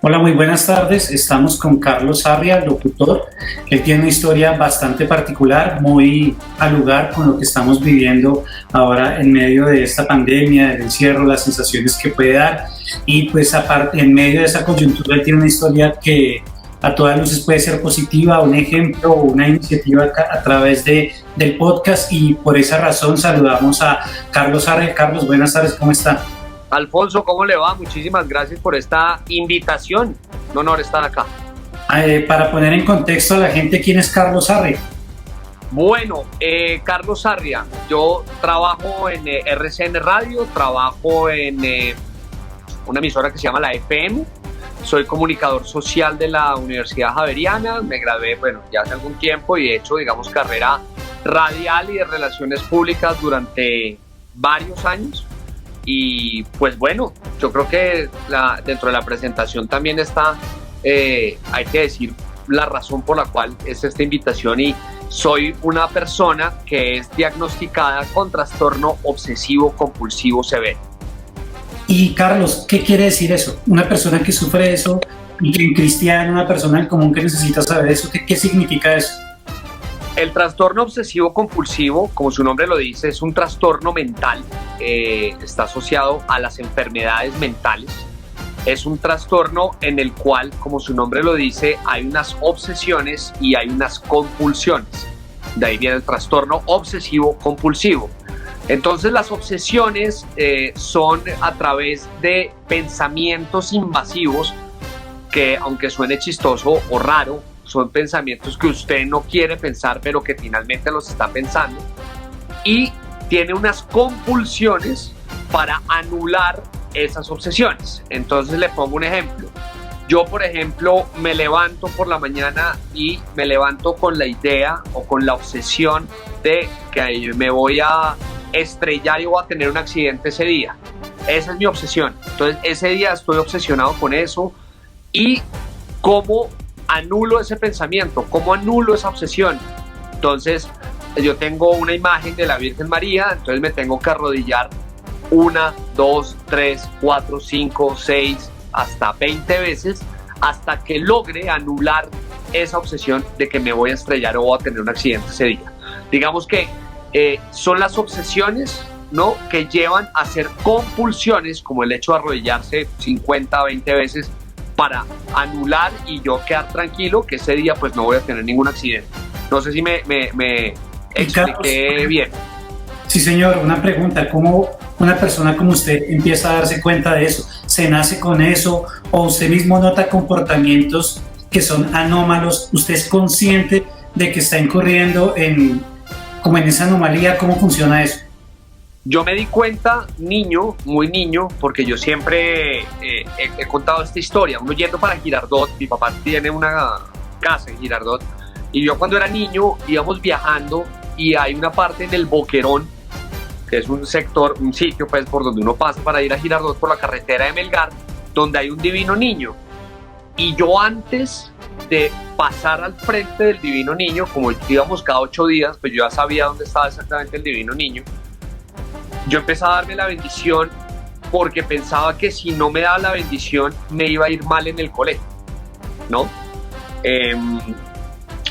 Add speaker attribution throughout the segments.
Speaker 1: Hola, muy buenas tardes. Estamos con Carlos Sarria, locutor. Él tiene una historia bastante particular, muy al lugar con lo que estamos viviendo ahora en medio de esta pandemia, del encierro, las sensaciones que puede dar. Y pues aparte, en medio de esa coyuntura, él tiene una historia que a todas luces puede ser positiva, un ejemplo o una iniciativa a través del podcast. Y por esa razón saludamos a Carlos Sarria. Carlos, buenas tardes, ¿cómo está?
Speaker 2: Alfonso, ¿cómo le va? Muchísimas gracias por esta invitación. Un honor estar acá.
Speaker 1: Para poner en contexto a la gente, ¿quién es Carlos Sarria?
Speaker 2: Bueno, Carlos Sarria, yo trabajo en RCN Radio, trabajo en una emisora que se llama la FM. Soy comunicador social de la Universidad Javeriana. Me gradué, ya hace algún tiempo y he hecho, carrera radial y de relaciones públicas durante varios años. Y pues bueno, yo creo que dentro de la presentación también está, hay que decir la razón por la cual es esta invitación, y soy una persona que es diagnosticada con trastorno obsesivo compulsivo severo.
Speaker 1: Y Carlos, ¿qué quiere decir eso? Una persona que sufre eso, y que en cristiano, una persona en común que necesita saber eso, ¿qué significa eso?
Speaker 2: El trastorno obsesivo compulsivo, como su nombre lo dice, es un trastorno mental, está asociado a las enfermedades mentales. Es un trastorno en el cual, como su nombre lo dice, hay unas obsesiones y hay unas compulsiones. De ahí viene el trastorno obsesivo compulsivo. Entonces las obsesiones son a través de pensamientos invasivos que, aunque suene chistoso o raro, son pensamientos que usted no quiere pensar, pero que finalmente los está pensando. Y tiene unas compulsiones para anular esas obsesiones. Entonces le pongo un ejemplo. Yo, por ejemplo, me levanto por la mañana y me levanto con la idea o con la obsesión de que me voy a estrellar y voy a tener un accidente ese día. Esa es mi obsesión. Entonces ese día estoy obsesionado con eso. Y ¿cómo anulo ese pensamiento? ¿Cómo anulo esa obsesión? Entonces yo tengo una imagen de la Virgen María, entonces me tengo que arrodillar 1, 2, 3, 4, 5, 6, hasta 20 veces hasta que logre anular esa obsesión de que me voy a estrellar o voy a tener un accidente ese día. Digamos que son las obsesiones, ¿no?, que llevan a hacer compulsiones, como el hecho de arrodillarse 50, 20 veces para anular y yo quedar tranquilo que ese día pues no voy a tener ningún accidente. No sé si me expliqué bien.
Speaker 1: Sí, señor. Una pregunta: ¿cómo una persona como usted empieza a darse cuenta de eso? ¿Se nace con eso o usted mismo nota comportamientos que son anómalos? ¿Usted es consciente de que está incurriendo en esa anomalía? ¿Cómo funciona eso?
Speaker 2: Yo me di cuenta niño, muy niño, porque yo siempre he contado esta historia. Uno yendo para Girardot, mi papá tiene una casa en Girardot, y yo cuando era niño íbamos viajando y hay una parte en el Boquerón, que es un sector, un sitio pues por donde uno pasa para ir a Girardot por la carretera de Melgar, donde hay un Divino Niño. Y yo, antes de pasar al frente del Divino Niño, como íbamos cada 8 días, pues yo ya sabía dónde estaba exactamente el Divino Niño. Yo empecé a darme la bendición porque pensaba que si no me daba la bendición me iba a ir mal en el colegio, ¿no?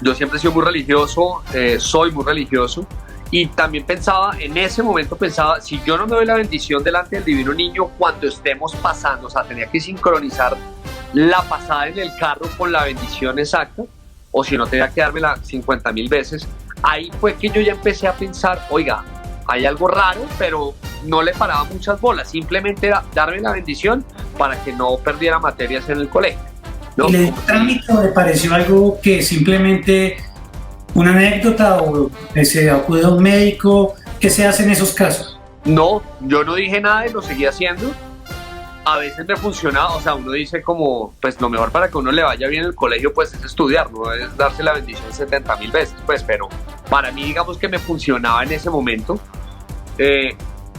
Speaker 2: Yo siempre he sido muy religioso, soy muy religioso, y también en ese momento pensaba, si yo no me doy la bendición delante del Divino Niño cuando estemos pasando, o sea, tenía que sincronizar la pasada en el carro con la bendición exacta, o si no tenía que dármela 50,000 veces. Ahí fue que yo ya empecé a pensar, oiga, hay algo raro, pero no le paraba muchas bolas, simplemente era darme la bendición para que no perdiera materias en el colegio, ¿no?
Speaker 1: ¿Y le dio trámite o le pareció algo que simplemente una anécdota, o se acude a un médico? ¿Qué se hace en esos casos?
Speaker 2: No, yo no dije nada y lo seguí haciendo. A veces me funcionaba, o sea, uno dice como, pues lo mejor para que uno le vaya bien en el colegio pues es estudiar, no es darse la bendición 70,000 veces, pues, pero para mí digamos que me funcionaba en ese momento.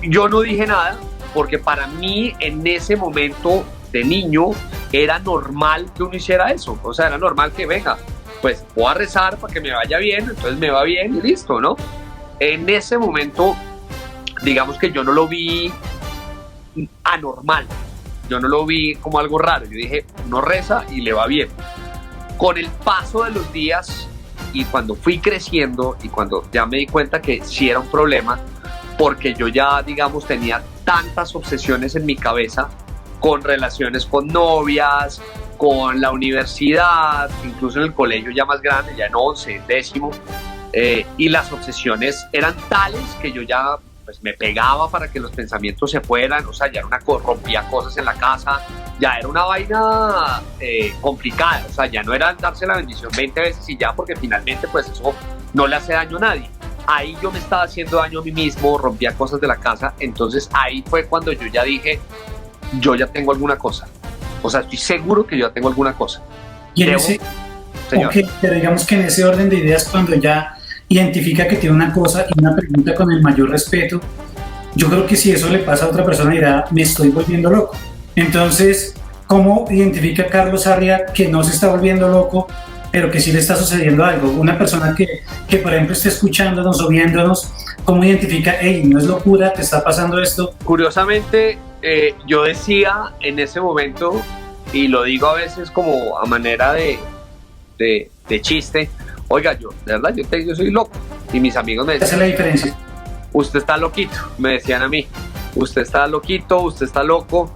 Speaker 2: Yo no dije nada porque para mí en ese momento de niño era normal que uno hiciera eso, o sea, era normal que venga, pues voy a rezar para que me vaya bien, entonces me va bien y listo, ¿no? En ese momento digamos que yo no lo vi anormal. yo no lo vi como algo raro. Yo dije, uno reza y le va bien. Con el paso de los días y cuando fui creciendo y cuando ya me di cuenta que sí era un problema, porque yo ya, digamos, tenía tantas obsesiones en mi cabeza con relaciones con novias, con la universidad, incluso en el colegio ya más grande, ya en 11, décimo, y las obsesiones eran tales que yo ya pues, me pegaba para que los pensamientos se fueran, o sea, ya era rompía cosas en la casa, ya era una vaina complicada, o sea, ya no era darse la bendición 20 veces y ya, porque finalmente pues eso no le hace daño a nadie. Ahí yo me estaba haciendo daño a mí mismo, rompía cosas de la casa, entonces ahí fue cuando yo ya dije, yo ya tengo alguna cosa, o sea, estoy seguro que yo ya tengo alguna cosa.
Speaker 1: Y en ese, okay, pero digamos que en ese orden de ideas, cuando ya identifica que tiene una cosa y una pregunta con el mayor respeto, yo creo que si eso le pasa a otra persona dirá, me estoy volviendo loco. Entonces, ¿cómo identifica Carlos Sarria que no se está volviendo loco, pero que sí le está sucediendo algo? Una persona que por ejemplo esté escuchándonos o viéndonos, ¿cómo identifica, hey, no es locura, te está pasando esto?
Speaker 2: Curiosamente, yo decía en ese momento, y lo digo a veces como a manera de chiste, oiga, yo, de verdad, yo soy loco. Y mis amigos me decían,
Speaker 1: esa es la diferencia.
Speaker 2: Usted está loquito, me decían a mí. Usted está loquito, usted está loco.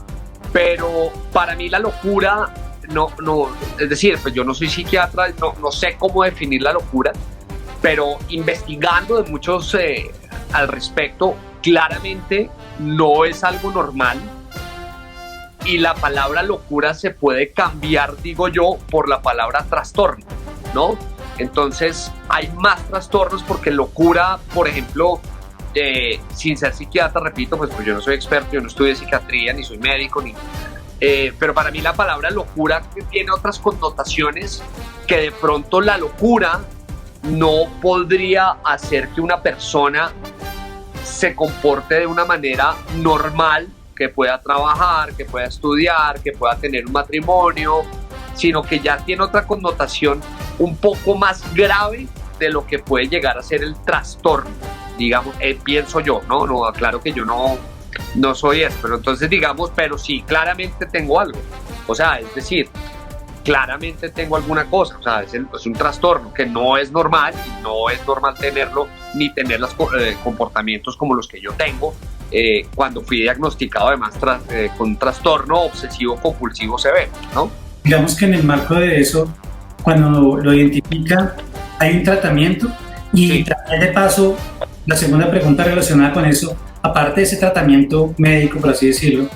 Speaker 2: Pero para mí la locura, no, es decir, pues yo no soy psiquiatra, no sé cómo definir la locura, pero investigando de muchos al respecto, claramente no es algo normal. Y la palabra locura se puede cambiar, digo yo, por la palabra trastorno, ¿no? Entonces hay más trastornos porque locura, por ejemplo, sin ser psiquiatra, repito, pues yo no soy experto, yo no estudié psiquiatría, ni soy médico, pero para mí la palabra locura tiene otras connotaciones que de pronto la locura no podría hacer que una persona se comporte de una manera normal, que pueda trabajar, que pueda estudiar, que pueda tener un matrimonio, sino que ya tiene otra connotación un poco más grave de lo que puede llegar a ser el trastorno, digamos, pienso yo, ¿no? Aclaro que yo no soy eso, pero entonces digamos, pero sí, claramente tengo algo, o sea, es decir, claramente tengo alguna cosa, o sea, es un trastorno que no es normal, y no es normal tenerlo, ni tener los comportamientos como los que yo tengo, cuando fui diagnosticado además con un trastorno obsesivo compulsivo severo, ¿no?
Speaker 1: Digamos que en el marco de eso, cuando lo identifica, hay un tratamiento y
Speaker 2: sí.
Speaker 1: De paso, la segunda pregunta relacionada con eso, aparte de ese tratamiento médico, por así decirlo,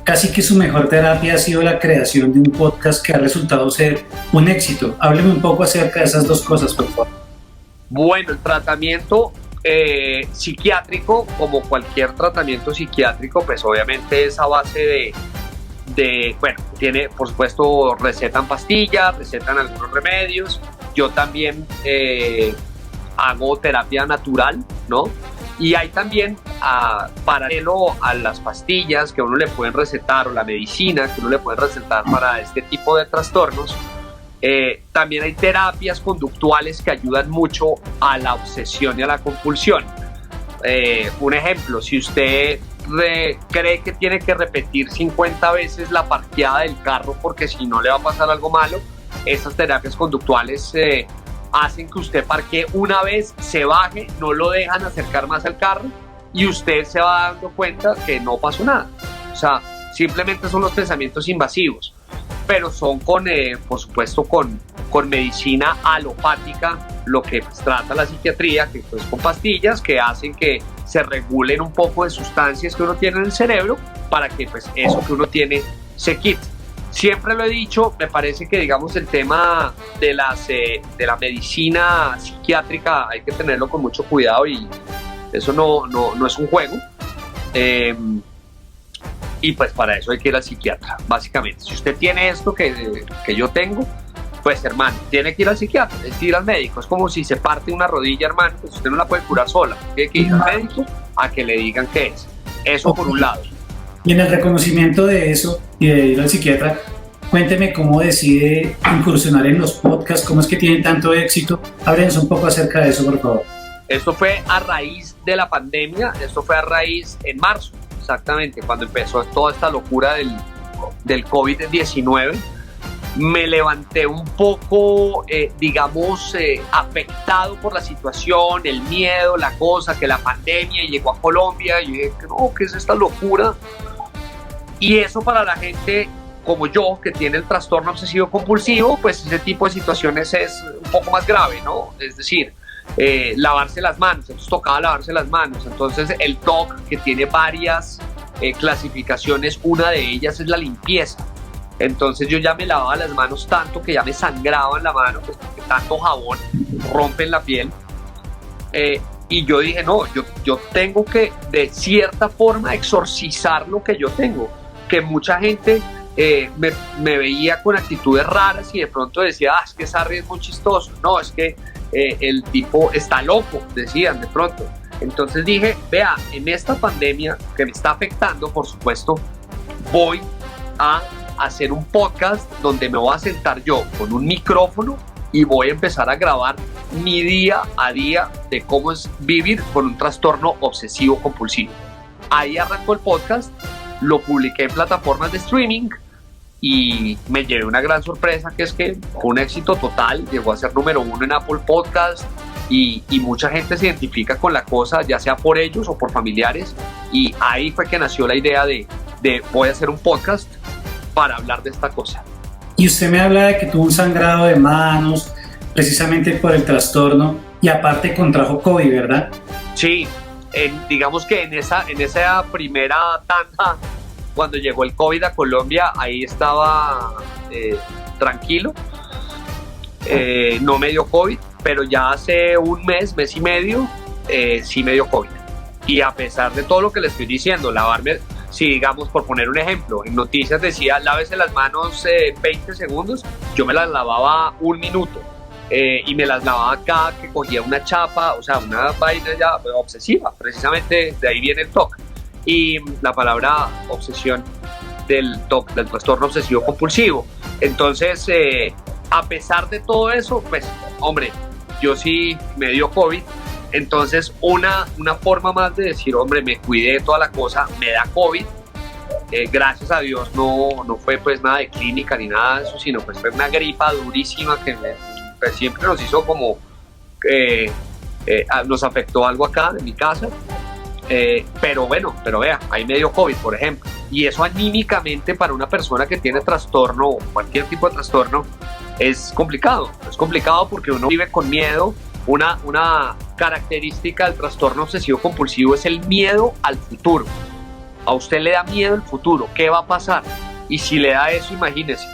Speaker 1: casi que su mejor terapia ha sido la creación de un podcast que ha resultado ser un éxito. Hábleme un poco acerca de esas dos cosas, por favor.
Speaker 2: Bueno, el tratamiento psiquiátrico, como cualquier tratamiento psiquiátrico, pues obviamente es a base bueno, tiene, por supuesto, recetan pastillas, recetan algunos remedios. Yo también hago terapia natural, ¿no? Y hay también, paralelo a las pastillas que uno le pueden recetar o la medicina que uno le puede recetar para este tipo de trastornos, también hay terapias conductuales que ayudan mucho a la obsesión y a la compulsión. Un ejemplo, si usted cree que tiene que repetir 50 veces la parqueada del carro porque si no le va a pasar algo malo, esas terapias conductuales hacen que usted parquee una vez, se baje, no lo dejan acercar más al carro y usted se va dando cuenta que no pasó nada. O sea, simplemente son los pensamientos invasivos, pero son por supuesto, con medicina alopática, lo que pues, trata la psiquiatría, que pues con pastillas que hacen que se regulen un poco de sustancias que uno tiene en el cerebro para que pues eso que uno tiene se quite. Siempre lo he dicho, me parece que digamos el tema de la medicina psiquiátrica hay que tenerlo con mucho cuidado y eso no es un juego. Y pues para eso hay que ir al psiquiatra, básicamente. Si usted tiene esto que yo tengo, pues hermano, tiene que ir al psiquiatra, es ir al médico. Es como si se parte una rodilla, hermano, pues usted no la puede curar sola. Tiene que ir al médico a que le digan qué es. Eso por un lado.
Speaker 1: Y en el reconocimiento de eso y de ir al psiquiatra, cuénteme cómo decide incursionar en los podcasts, cómo es que tienen tanto éxito. Háblenos un poco acerca de eso, por favor.
Speaker 2: Esto fue a raíz de la pandemia, esto fue a raíz en marzo, exactamente, cuando empezó toda esta locura del COVID-19, me levanté un poco, afectado por la situación, el miedo, la cosa, que la pandemia llegó a Colombia, y dije, no, ¿qué es esta locura? Y eso para la gente como yo, que tiene el trastorno obsesivo compulsivo, pues ese tipo de situaciones es un poco más grave, ¿no? Es decir, lavarse las manos, entonces tocaba lavarse las manos. Entonces el TOC, que tiene varias clasificaciones, una de ellas es la limpieza. Entonces yo ya me lavaba las manos tanto que ya me sangraba en la mano, pues porque tanto jabón rompe en la piel. Y yo dije, no, yo tengo que de cierta forma exorcizar lo que yo tengo, que mucha gente me veía con actitudes raras y de pronto decía, es que Sarri es muy chistoso, no, es que el tipo está loco, decían de pronto. Entonces dije, vea, en esta pandemia que me está afectando, por supuesto, voy a hacer un podcast donde me voy a sentar yo con un micrófono y voy a empezar a grabar mi día a día de cómo es vivir con un trastorno obsesivo compulsivo. Ahí arrancó el podcast, lo publiqué en plataformas de streaming y me llevé una gran sorpresa, que es que fue un éxito total, llegó a ser número 1 en Apple Podcast y mucha gente se identifica con la cosa, ya sea por ellos o por familiares, y ahí fue que nació la idea de voy a hacer un podcast para hablar de esta cosa.
Speaker 1: Y usted me habla de que tuvo un sangrado de manos precisamente por el trastorno y aparte contrajo COVID, ¿verdad?
Speaker 2: Sí, digamos que en esa primera tanda, cuando llegó el COVID a Colombia, ahí estaba tranquilo, no me dio COVID, pero ya hace un mes y medio, sí me dio COVID. Y a pesar de todo lo que le estoy diciendo, lavarme, si digamos, por poner un ejemplo, en noticias decía, lávese las manos 20 segundos, yo me las lavaba 1 minuto. Y me las lavaba cada que cogía una chapa, o sea, una vaina ya obsesiva, precisamente de ahí viene el TOC. Y la palabra obsesión del TOC, del trastorno obsesivo compulsivo. Entonces, a pesar de todo eso, pues, hombre, yo sí me dio COVID. Entonces, una forma más de decir, hombre, me cuidé de toda la cosa, me da COVID. Gracias a Dios no fue pues nada de clínica ni nada de eso, sino pues fue una gripa durísima que pues, siempre nos hizo como, nos afectó algo acá en mi casa. Pero vea, ahí me dio COVID, por ejemplo. Y eso anímicamente para una persona que tiene trastorno o cualquier tipo de trastorno es complicado. Es complicado porque uno vive con miedo. Una característica del trastorno obsesivo compulsivo es el miedo al futuro. A usted le da miedo el futuro, ¿qué va a pasar? Y si le da eso, imagínese.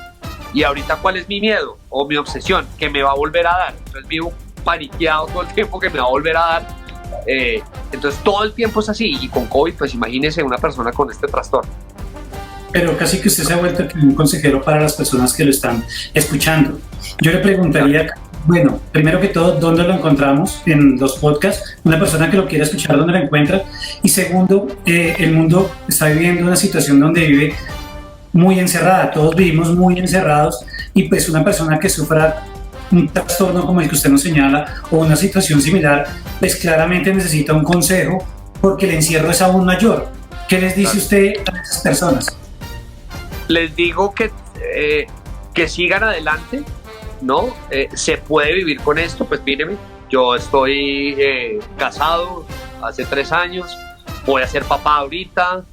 Speaker 2: Y ahorita, ¿cuál es mi miedo o mi obsesión? Que me va a volver a dar. Entonces vivo paniqueado todo el tiempo que me va a volver a dar. Entonces todo el tiempo es así. Y con COVID, pues imagínese una persona con este trastorno.
Speaker 1: Pero casi que usted se ha vuelto un consejero para las personas que lo están escuchando. Yo le preguntaría, bueno, primero que todo, ¿dónde lo encontramos en los podcasts? Una persona que lo quiera escuchar, ¿dónde lo encuentra? Y segundo, el mundo está viviendo una situación donde vive muy encerrada, todos vivimos muy encerrados, y pues una persona que sufra un trastorno como el que usted nos señala o una situación similar, pues claramente necesita un consejo porque el encierro es aún mayor. ¿Qué les dice usted a esas personas?
Speaker 2: Les digo que sigan adelante, ¿no? Se puede vivir con esto. Pues míreme, yo estoy casado hace 3 años, voy a ser papá ahorita,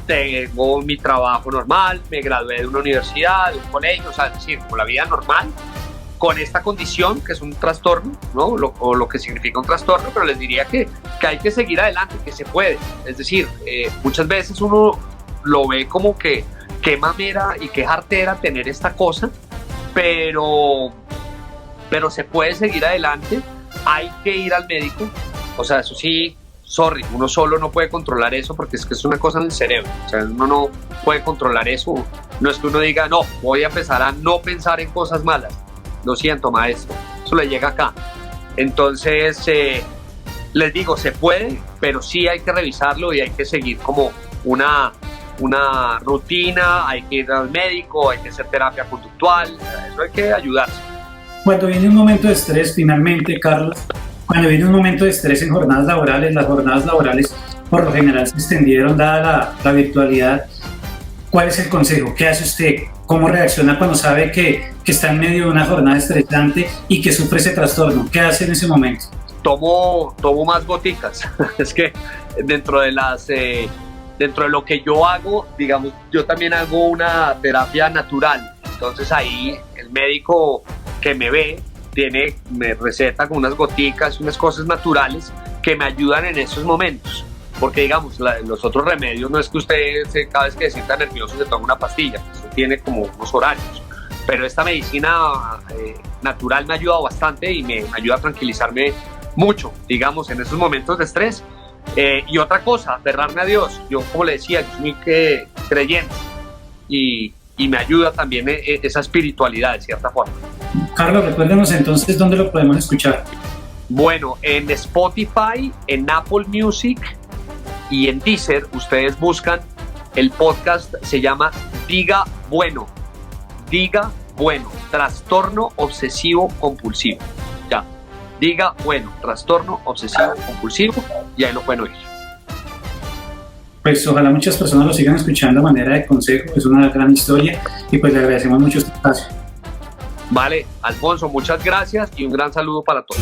Speaker 2: tengo mi trabajo normal, me gradué de una universidad, de un colegio, o sea, es decir, con la vida normal, con esta condición que es un trastorno, ¿no? O lo que significa un trastorno, pero les diría que hay que seguir adelante, que se puede. Es decir, muchas veces uno lo ve como que qué mamera y qué jartera tener esta cosa, pero se puede seguir adelante. Hay que ir al médico, o sea, eso sí, sorry, uno solo no puede controlar eso porque es que es una cosa en el cerebro, o sea, uno no puede controlar eso. No es que uno diga, no, voy a empezar a no pensar en cosas malas, lo siento, maestro, eso le llega acá. Entonces, les digo, se puede, pero sí hay que revisarlo y hay que seguir como una rutina, hay que ir al médico, hay que hacer terapia conductual, eso hay que ayudarse.
Speaker 1: Cuando viene un momento de estrés, finalmente, Carlos, cuando viene un momento de estrés en jornadas laborales, las jornadas laborales por lo general se extendieron dada la virtualidad, ¿Cuál es el consejo? ¿Qué hace usted? ¿Cómo reacciona cuando sabe que está en medio de una jornada estresante y que sufre ese trastorno? ¿Qué hace en ese momento?
Speaker 2: Tomo más goticas. Es que dentro de lo que yo hago, digamos, yo también hago una terapia natural. Entonces ahí el médico que me ve me receta con unas goticas, unas cosas naturales que me ayudan en esos momentos. Porque digamos, los otros remedios no es que usted cada vez que se sienta nervioso se tome una pastilla, eso tiene como unos horarios. Pero esta medicina natural me ha ayudado bastante y me ayuda a tranquilizarme mucho, digamos, en esos momentos de estrés. Y otra cosa, aferrarme a Dios. Yo, como le decía, yo soy muy creyente y me ayuda también esa espiritualidad de cierta forma.
Speaker 1: Carlos, recuérdenos entonces dónde lo podemos escuchar.
Speaker 2: Bueno, en Spotify, en Apple Music y en Deezer, ustedes buscan el podcast, se llama Diga Bueno, trastorno obsesivo compulsivo. Ya, Diga Bueno, trastorno obsesivo compulsivo, y ahí lo pueden oír.
Speaker 1: Pues ojalá muchas personas lo sigan escuchando a manera de consejo, es una gran historia y pues le agradecemos mucho este espacio.
Speaker 2: Vale, Alfonso, muchas gracias y un gran saludo para todos.